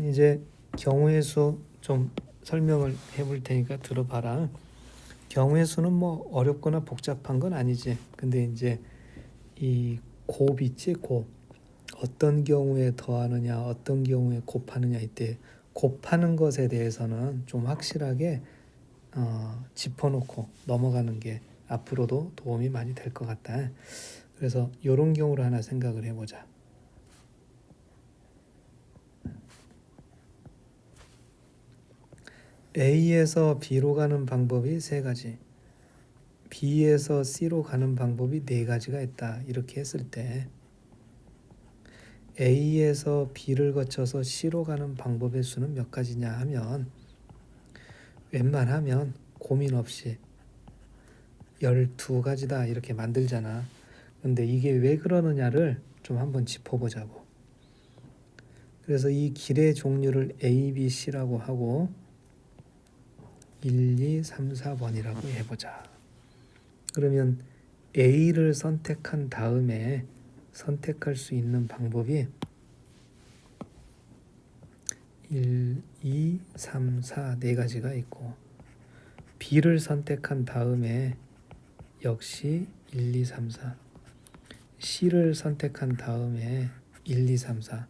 이제 경우의 수 좀 설명을 해볼 테니까 들어봐라. 경우의 수는 뭐 어렵거나 복잡한 건 아니지. 근데 이제 이 곱 있지, 곱. 어떤 경우에 더하느냐, 어떤 경우에 곱하느냐, 이때 곱하는 것에 대해서는 좀 확실하게 짚어놓고 넘어가는 게 앞으로도 도움이 많이 될 것 같다. 그래서 이런 경우를 하나 생각을 해보자. A에서 B로 가는 방법이 세 가지, B에서 C로 가는 방법이 네 가지가 있다. 이렇게 했을 때 A에서 B를 거쳐서 C로 가는 방법의 수는 몇 가지냐 하면 웬만하면 고민 없이 12가지다 이렇게 만들잖아. 근데 이게 왜 그러느냐를 좀 한번 짚어보자고. 그래서 이 길의 종류를 A, B, C라고 하고 1, 2, 3, 4번이라고 해보자. 그러면 A를 선택한 다음에 선택할 수 있는 방법이 1, 2, 3, 4 네 가지가 있고, B를 선택한 다음에 역시 1, 2, 3, 4, C를 선택한 다음에 1, 2, 3, 4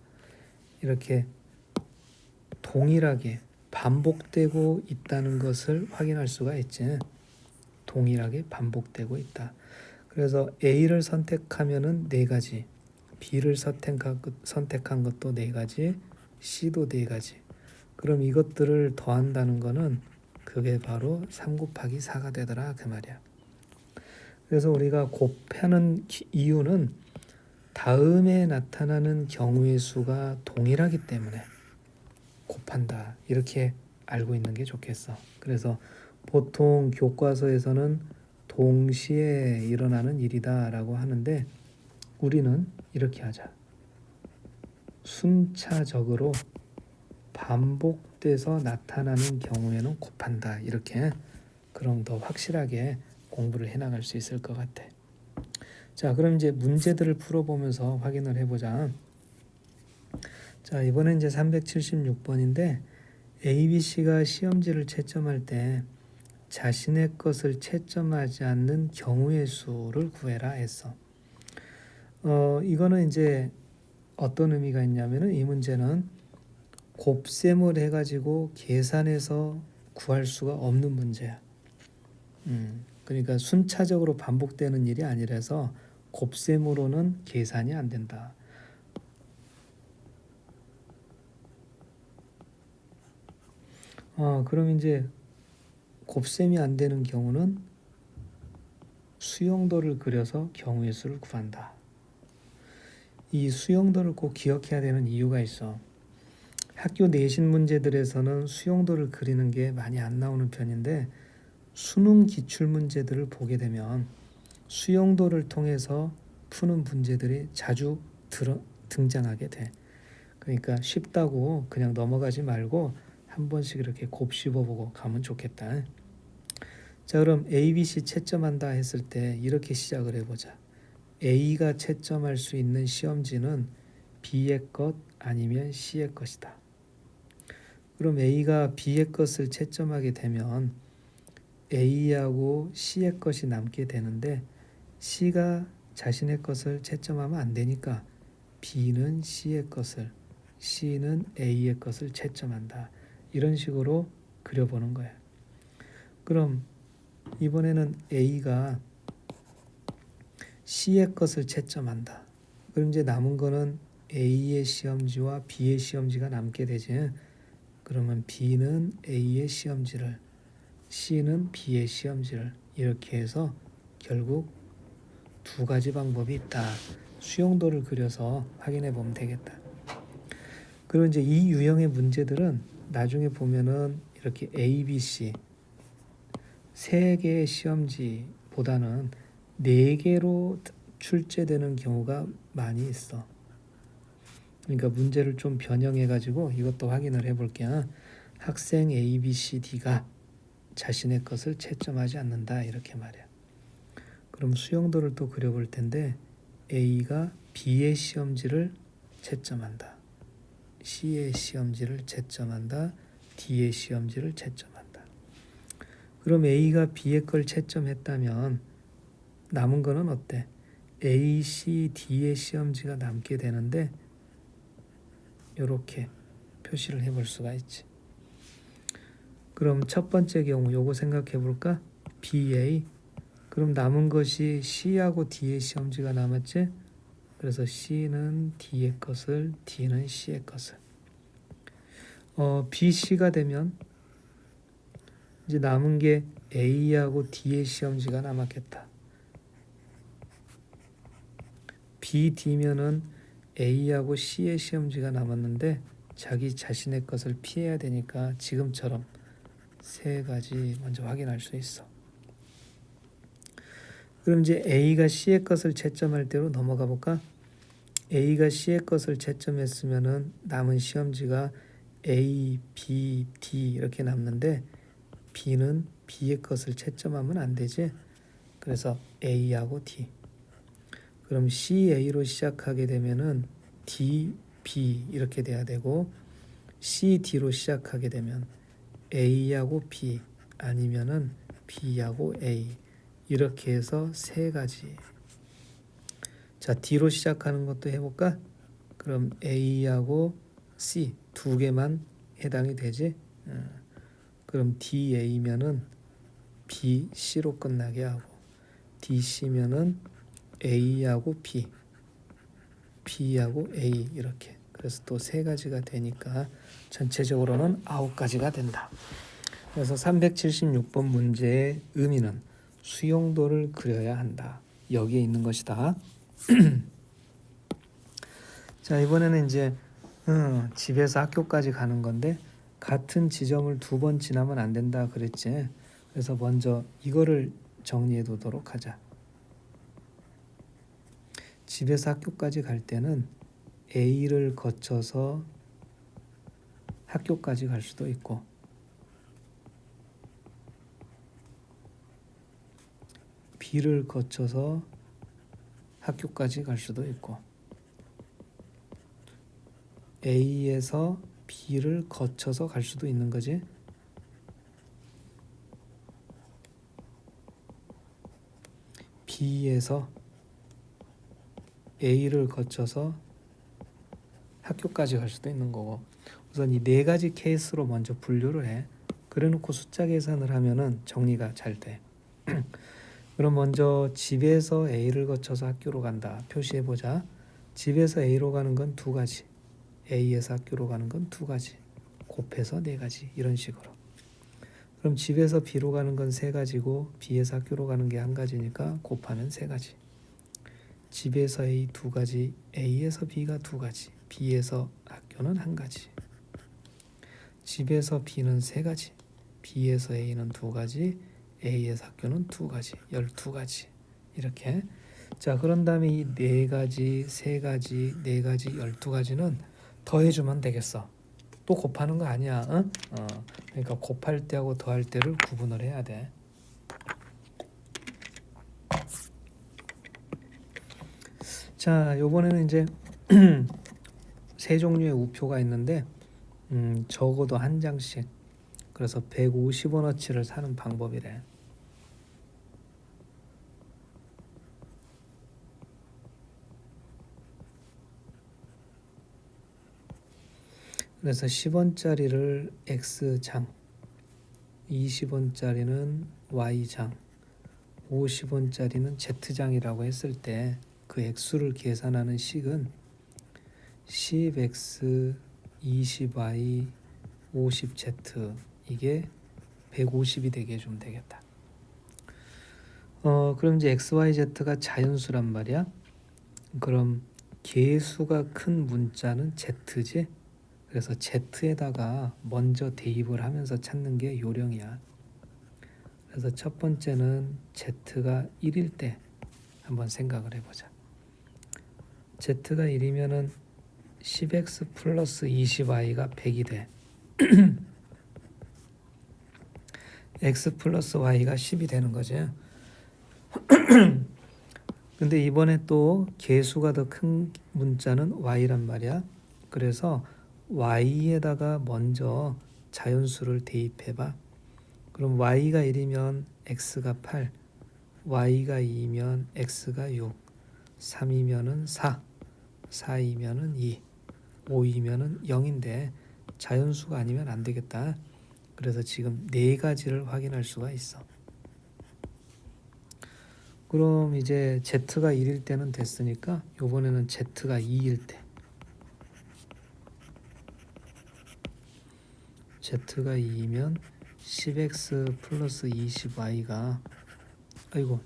이렇게 동일하게 반복되고 있다는 것을 확인할 수가 있지. 동일하게 반복되고 있다. 그래서 A를 선택하면은 네 가지, B를 선택한 것도 네 가지, C도 네 가지. 그럼 이것들을 더한다는 거는 그게 바로 3 곱하기 4가 되더라 그 말이야. 그래서 우리가 곱하는 이유는 다음에 나타나는 경우의 수가 동일하기 때문에 곱한다. 이렇게 알고 있는 게 좋겠어. 그래서 보통 교과서에서는 동시에 일어나는 일이다 라고 하는데 우리는 이렇게 하자. 순차적으로 반복돼서 나타나는 경우에는 곱한다. 이렇게 그럼 더 확실하게 공부를 해나갈 수 있을 것 같아. 자, 그럼 이제 문제들을 풀어보면서 확인을 해보자. 자, 이번엔 이제 376번인데 ABC가 시험지를 채점할 때 자신의 것을 채점하지 않는 경우의 수를 구해라 했어. 이거는 이제 어떤 의미가 있냐면은 이 문제는 곱셈을 해가지고 계산해서 구할 수가 없는 문제야. 그러니까 순차적으로 반복되는 일이 아니라서 곱셈으로는 계산이 안 된다. 그럼 이제 곱셈이 안 되는 경우는 수용도를 그려서 경우의 수를 구한다. 이 수용도를 꼭 기억해야 되는 이유가 있어. 학교 내신 문제들에서는 수용도를 그리는 게 많이 안 나오는 편인데 수능 기출 문제들을 보게 되면 수용도를 통해서 푸는 문제들이 자주 등장하게 돼. 그러니까 쉽다고 그냥 넘어가지 말고 한 번씩 이렇게 곱씹어보고 가면 좋겠다. 자, 그럼 A, B, C 채점한다 했을 때 이렇게 시작을 해보자. A가 채점할 수 있는 시험지는 B의 것 아니면 C의 것이다. 그럼 A가 B의 것을 채점하게 되면 A하고 C의 것이 남게 되는데 C가 자신의 것을 채점하면 안 되니까 B는 C의 것을, C는 A의 것을 채점한다. 이런 식으로 그려보는 거야. 그럼 이번에는 A가 C의 것을 채점한다. 그럼 이제 남은 거는 A의 시험지와 B의 시험지가 남게 되지. 그러면 B는 A의 시험지를, C는 B의 시험지를 이렇게 해서 결국 두 가지 방법이 있다. 수용도를 그려서 확인해 보면 되겠다. 그리고 이제 이 유형의 문제들은 나중에 보면은 이렇게 A, B, C 세 개의 시험지보다는 네 개로 출제되는 경우가 많이 있어. 그러니까 문제를 좀 변형해 가지고 이것도 확인을 해볼게요. 학생 A, B, C, D가 자신의 것을 채점하지 않는다 이렇게 말이야. 그럼 수용도를 또 그려볼 텐데 A가 B의 시험지를 채점한다. C의 시험지를 채점한다. D의 시험지를 채점한다. 그럼 A가 B의 걸 채점했다면 남은 거는 어때? A, C, D의 시험지가 남게 되는데 이렇게 표시를 해볼 수가 있지. 그럼 첫 번째 경우 요거 생각해 볼까? BA. 그럼 남은 것이 C하고 D의 시험지가 남았지? 그래서 C는 D의 것을, D는 C의 것을. BC가 되면 이제 남은 게 A하고 D의 시험지가 남았겠다. BD면은 A하고 C의 시험지가 남았는데 자기 자신의 것을 피해야 되니까 지금처럼 세 가지 먼저 확인할 수 있어. 그럼 이제 A가 C의 것을 채점할 때로 넘어가 볼까? A가 C의 것을 채점했으면은 남은 시험지가 A, B, D 이렇게 남는데 B는 B의 것을 채점하면 안 되지. 그래서 A하고 D. 그럼 CA로 시작하게 되면은 D, B 이렇게 돼야 되고 CD로 시작하게 되면 A하고 B 아니면은 B하고 A 이렇게 해서 세 가지. 자, D로 시작하는 것도 해볼까? 그럼 A하고 C 두 개만 해당이 되지. 그럼 DA면은 BC로 끝나게 하고 DC면은 A하고 B, B하고 A 이렇게. 그래서 또 세 가지가 되니까 전체적으로는 9가지가 된다. 그래서 376번 문제의 의미는 수용도를 그려야 한다. 여기에 있는 것이다. 자, 이번에는 이제 집에서 학교까지 가는 건데 같은 지점을 2번 지나면 안 된다 그랬지. 그래서 먼저 이거를 정리해 두도록 하자. 집에서 학교까지 갈 때는 A를 거쳐서 학교까지 갈 수도 있고 B를 거쳐서 학교까지 갈 수도 있고 A에서 B를 거쳐서 갈 수도 있는 거지. B에서 A를 거쳐서 학교까지 갈 수도 있는 거고. 우선 이 네 가지 케이스로 먼저 분류를 해. 그래놓고 숫자 계산을 하면은 정리가 잘 돼. 그럼 먼저 집에서 A를 거쳐서 학교로 간다. 표시해 보자. 집에서 A로 가는 건 2가지. A에서 학교로 가는 건 2가지. 곱해서 4가지. 이런 식으로. 그럼 집에서 B로 가는 건 3가지고 B에서 학교로 가는 게 1가지니까 곱하면 3가지. 집에서 A 2가지, A에서 B가 2가지, B에서 학교는 1가지. 집에서 B는 3가지, B에서 A는 2가지, A에서 학교는 2가지, 12가지. 이렇게. 자, 그런 다음에 이 4가지, 3가지, 4가지, 12가지는 더해주면 되겠어. 또 곱하는 거 아니야. 응? 그러니까 곱할 때하고 더할 때를 구분을 해야 돼. 자, 요번에는 이제 세 종류의 우표가 있는데 적어도 한 장씩. 그래서 150원어치를 사는 방법이래. 그래서 10원짜리를 X장, 20원짜리는 Y장, 50원짜리는 Z장이라고 했을 때 그 액수를 계산하는 식은 10X, 20Y, 50Z 이게 150이 되게 해주면 되겠다. 그럼 이제 XYZ가 자연수란 말이야. 그럼 개수가 큰 문자는 Z지. 그래서 Z에다가 먼저 대입을 하면서 찾는 게 요령이야. 그래서 첫 번째는 Z가 1일 때 한번 생각을 해보자. Z가 1이면은 10X 플러스 20Y가 100이 돼. X 플러스 Y가 10이 되는 거지. 근데 이번에 또 개수가 더 큰 문자는 Y란 말이야. 그래서 y에다가 먼저 자연수를 대입해봐. 그럼 y가 1이면 x가 8, y가 2면 x가 6, 3이면은 4, 4이면은 2, 5이면은 0인데 자연수가 아니면 안 되겠다. 그래서 지금 네 가지를 확인할 수가 있어. 그럼 이제 z가 1일 때는 됐으니까 이번에는 z가 2일 때, z가 2면 10x 플러스 20y가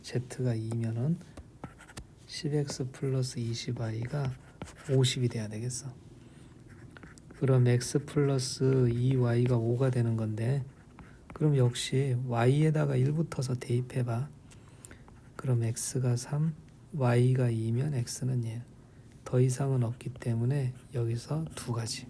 z가 2면은 10x 플러스 20y가 50이 돼야 되겠어. 그럼 x 플러스 2y가 5가 되는 건데, 그럼 역시 y에다가 1 붙어서 대입해봐. 그럼 x가 3, y가 2면 x는 1. 더 이상은 없기 때문에 여기서 두 가지.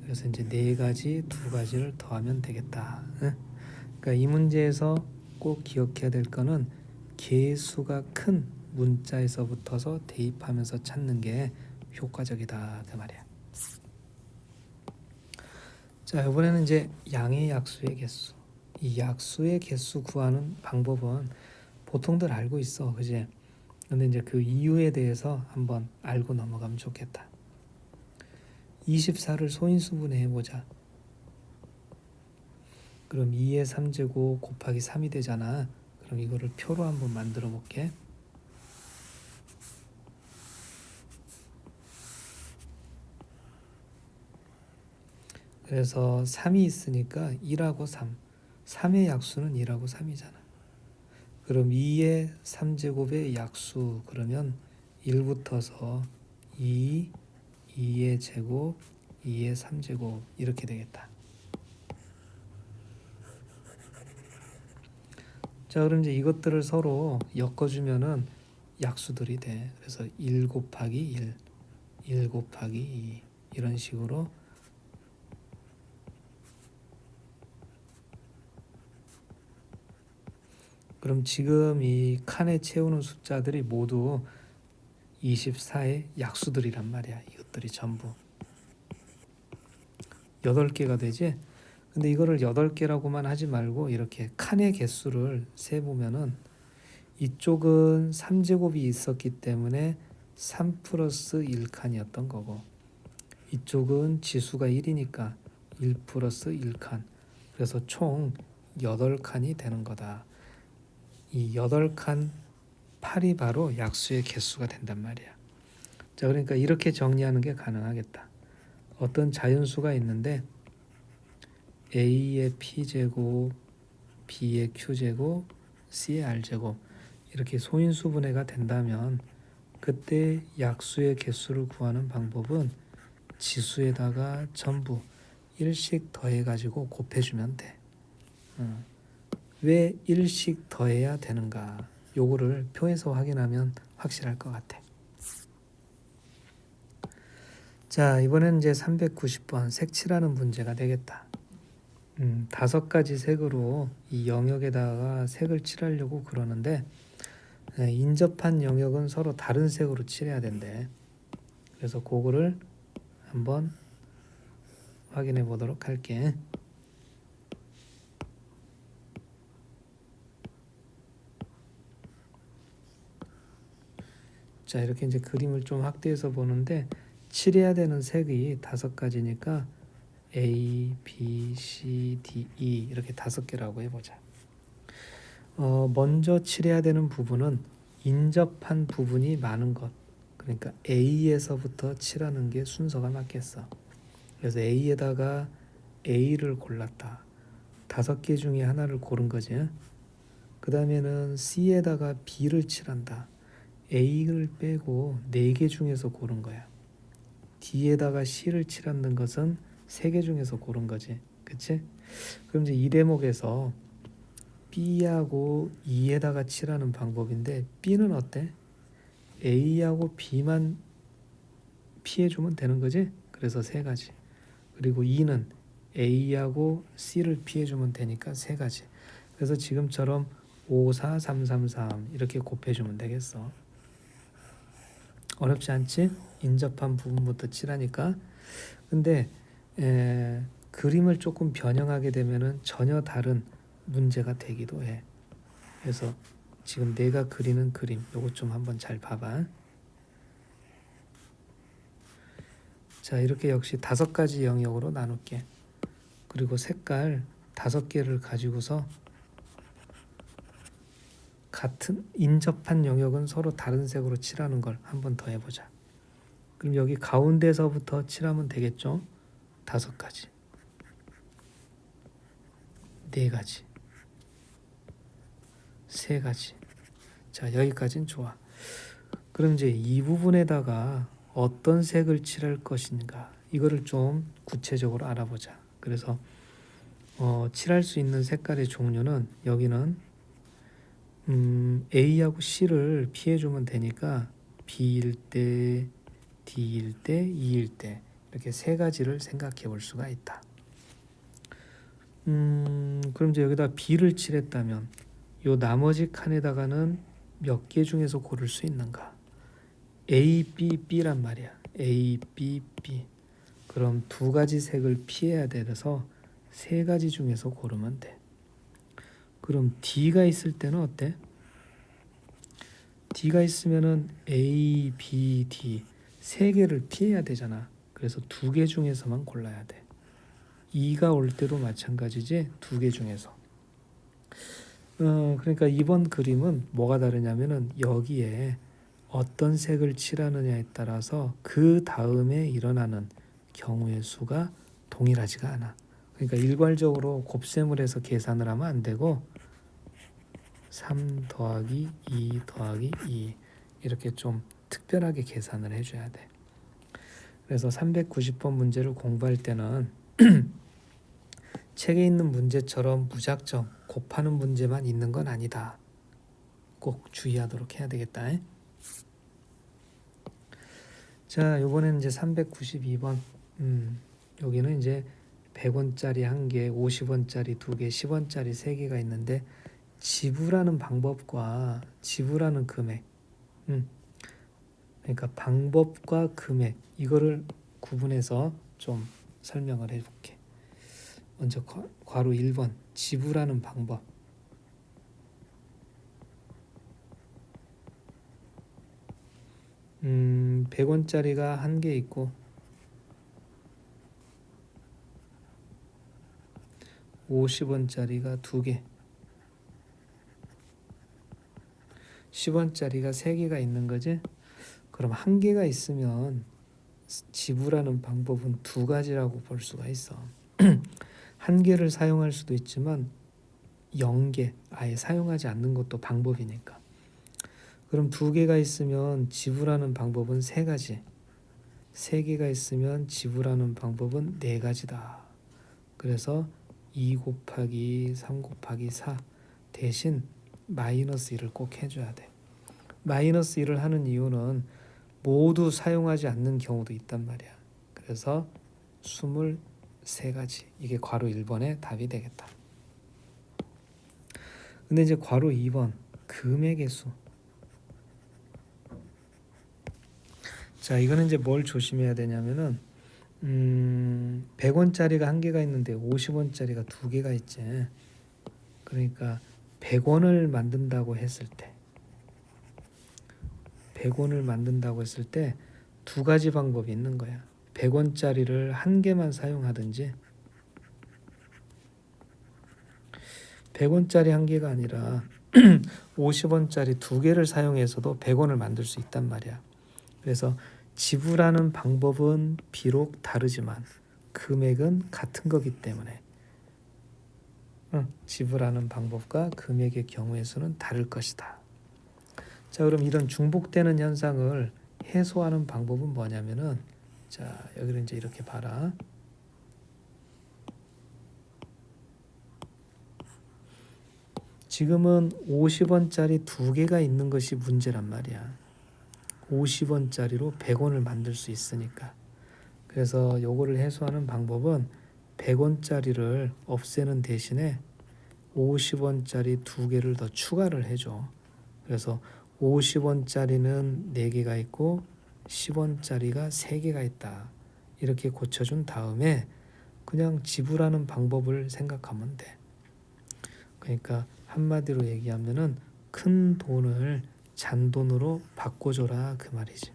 그래서 이제 네 가지, 두 가지를 더하면 되겠다. 그러니까 이 문제에서 꼭 기억해야 될 거는 개수가 큰 문자에서부터서 대입하면서 찾는 게 효과적이다 그 말이야. 자, 이번에는 이제 양의 약수의 개수. 이 약수의 개수 구하는 방법은 보통들 알고 있어, 그지? 근데 이제 그 이유에 대해서 한번 알고 넘어가면 좋겠다. 24를 소인수분해 해보자. 그럼 2의 3제곱 곱하기 3이 되잖아. 그럼 이거를 표로 한번 만들어 볼게. 그래서 3이 있으니까 1하고 3. 3의 약수는 1하고 3이잖아. 그럼 2의 3제곱의 약수, 그러면 1부터서 2, 2의 제곱, 2의 3제곱 이렇게 되겠다. 자, 그럼 이제 이것들을 서로 엮어주면은 약수들이 돼. 그래서 1 곱하기 1, 1 곱하기 2 이런 식으로. 그럼 지금 이 칸에 채우는 숫자들이 모두 24의 약수들이란 말이야. 이것들이 전부 8개가 되지. 근데 이거를 8개라고만 하지 말고 이렇게 칸의 개수를 세보면은 이쪽은 3제곱이 있었기 때문에 3 플러스 1칸이었던 거고, 이쪽은 지수가 1이니까 1 플러스 1칸. 그래서 총 8칸이 되는 거다. 이 8칸 8이 바로 약수의 개수가 된단 말이야. 자, 그러니까 이렇게 정리하는 게 가능하겠다. 어떤 자연수가 있는데 A의 P제곱, B의 Q제곱, C의 R제곱 이렇게 소인수분해가 된다면 그때 약수의 개수를 구하는 방법은 지수에다가 전부 1씩 더해가지고 곱해주면 돼. 왜 1씩 더해야 되는가? 요거를 표에서 확인하면 확실할 것 같아. 자, 이번에는 이제 390번 색칠하는 문제가 되겠다. 5가지 색으로 이 영역에다가 색을 칠하려고 그러는데 인접한 영역은 서로 다른 색으로 칠해야 된대. 그래서 그거를 한번 확인해 보도록 할게. 자, 이렇게 이제 그림을 좀 확대해서 보는데 칠해야 되는 색이 5가지니까 A, B, C, D, E 이렇게 5개라고 해보자. 먼저 칠해야 되는 부분은 인접한 부분이 많은 것. 그러니까 A에서부터 칠하는 게 순서가 맞겠어. 그래서 A에다가 A를 골랐다. 5개 중에 하나를 고른 거지. 그 다음에는 C에다가 B를 칠한다. A를 빼고 4개 중에서 고른 거야. D에다가 C를 칠하는 것은 3개 중에서 고른 거지. 그치? 그럼 이제 이 대목에서 B하고 E에다가 칠하는 방법인데 B는 어때? A하고 B만 피해주면 되는 거지? 그래서 3가지. 그리고 E는 A하고 C를 피해주면 되니까 3가지. 그래서 지금처럼 5, 4, 3, 3, 3 이렇게 곱해주면 되겠어. 어렵지 않지? 인접한 부분부터 칠하니까. 근데 그림을 조금 변형하게 되면은 전혀 다른 문제가 되기도 해. 그래서 지금 내가 그리는 그림 요거 좀 한번 잘 봐봐. 자, 이렇게 역시 5가지 영역으로 나눌게. 그리고 색깔 5개를 가지고서 같은 인접한 영역은 서로 다른 색으로 칠하는 걸 한번 더 해보자. 그럼 여기 가운데서부터 칠하면 되겠죠? 5가지, 4가지, 3가지. 자, 여기까지는 좋아. 그럼 이제 이 부분에다가 어떤 색을 칠할 것인가, 이거를 좀 구체적으로 알아보자. 그래서 칠할 수 있는 색깔의 종류는 여기는 A하고 C를 피해주면 되니까 B일 때, D일 때, E일 때 이렇게 3가지를 생각해 볼 수가 있다. 그럼 이제 여기다 B를 칠했다면 요 나머지 칸에다가는 몇 개 중에서 고를 수 있는가? A, B, B란 말이야. A, B, B. 그럼 2가지 색을 피해야 돼서 3가지 중에서 고르면 돼. 그럼 D가 있을 때는 어때? D가 있으면은 A, B, D 3개를 피해야 되잖아. 그래서 2개 중에서만 골라야 돼. E가 올 때도 마찬가지지. 2개 중에서. 그러니까 이번 그림은 뭐가 다르냐면은 여기에 어떤 색을 칠하느냐에 따라서 그 다음에 일어나는 경우의 수가 동일하지가 않아. 그러니까 일괄적으로 곱셈을 해서 계산을 하면 안 되고 3 더하기 2 더하기 2 이렇게 좀 특별하게 계산을 해줘야 돼. 그래서 390번 문제를 공부할 때는 책에 있는 문제처럼 무작정 곱하는 문제만 있는 건 아니다. 꼭 주의하도록 해야 되겠다. 자, 이번에는 이제 392번. 여기는 이제 100원짜리 1개, 50원짜리 2개, 10원짜리 3개가 있는데 지불하는 방법과 지불하는 금액, 그러니까 방법과 금액 이거를 구분해서 좀 설명을 해볼게. 먼저 괄호 1번 지불하는 방법. 음, 100원짜리가 1개 있고 50원짜리가 2개, 10원짜리가 3개가 있는 거지. 그럼 1개가 있으면 지불하는 방법은 2가지라고 볼 수가 있어. 1개를 사용할 수도 있지만 0개 아예 사용하지 않는 것도 방법이니까. 그럼 2개가 있으면 지불하는 방법은 3가지, 3개가 있으면 지불하는 방법은 4가지다. 그래서 2 곱하기 3 곱하기 4 대신 마이너스 1을 꼭 해줘야 돼. 마이너스 1을 하는 이유는 모두 사용하지 않는 경우도 있단 말이야. 그래서 23가지. 이게 괄호 1번의 답이 되겠다. 근데 이제 괄호 2번 금액의 수. 자, 이거는 이제 뭘 조심해야 되냐면은 100원짜리가 1개가 있는데 50원짜리가 2개가 있지. 그러니까 100원을 만든다고 했을 때 100원을 만든다고 했을 때 2가지 방법이 있는 거야. 100원짜리를 1개만 사용하든지 100원짜리 1개가 아니라 50원짜리 2개를 사용해서도 100원을 만들 수 있단 말이야. 그래서 지불하는 방법은 비록 다르지만 금액은 같은 거기 때문에 지불하는 방법과 금액의 경우의 수는 다를 것이다. 자, 그럼 이런 중복되는 현상을 해소하는 방법은 뭐냐면은, 자, 여기를 이제 이렇게 봐라. 지금은 50원짜리 2개가 있는 것이 문제란 말이야. 50원짜리로 100원을 만들 수 있으니까. 그래서 요거를 해소하는 방법은 100원짜리를 없애는 대신에 50원짜리 2개를 더 추가를 해줘. 그래서 50원짜리는 4개가 있고 10원짜리가 3개가 있다. 이렇게 고쳐준 다음에 그냥 지불하는 방법을 생각하면 돼. 그러니까 한마디로 얘기하면은 큰 돈을 잔돈으로 바꿔줘라 그 말이지.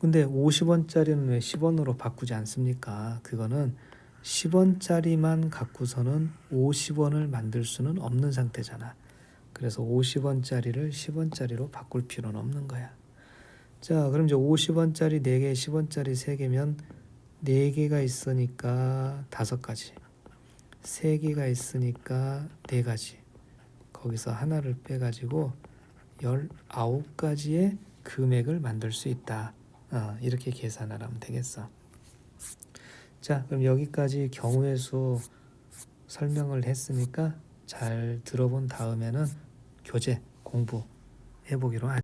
근데 50원짜리는 왜 10원으로 바꾸지 않습니까? 그거는 10원짜리만 갖고서는 50원을 만들 수는 없는 상태잖아. 그래서 50원짜리를 10원짜리로 바꿀 필요는 없는 거야. 자, 그럼 이제 50원짜리 4개, 10원짜리 3개면 4개가 있으니까 5가지, 3개가 있으니까 4가지, 거기서 하나를 빼가지고 19가지의 금액을 만들 수 있다. 이렇게 계산을 하면 되겠어. 자, 그럼 여기까지 경우의 수 설명을 했으니까 잘 들어본 다음에는 교재 공부해보기로 하자.